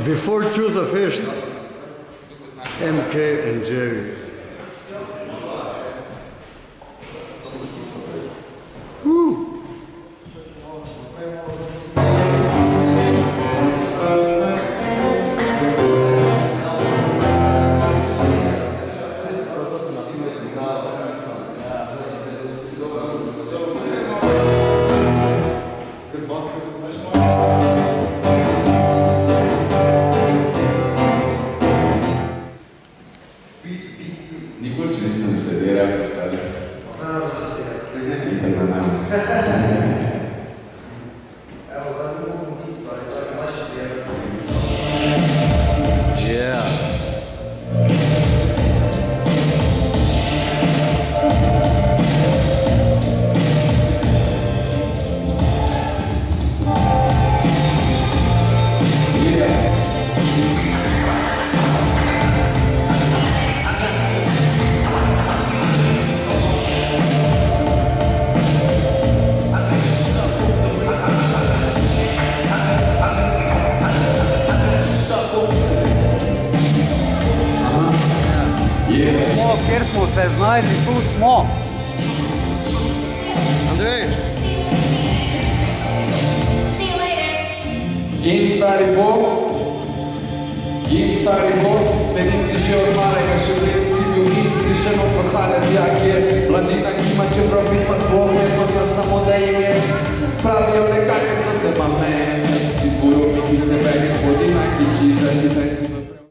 Before Čuzafešt, Emkej and Jerry. Kjer smo se znašli, tu smo. Andrej! In stari Bog, ste njim prišel od malega, še pred si bil njim prišel od pohvale dijak je mladina, ki ima čeprav pisma sploh ne pozna samo da im je pravijo nekaj, kot da ima me.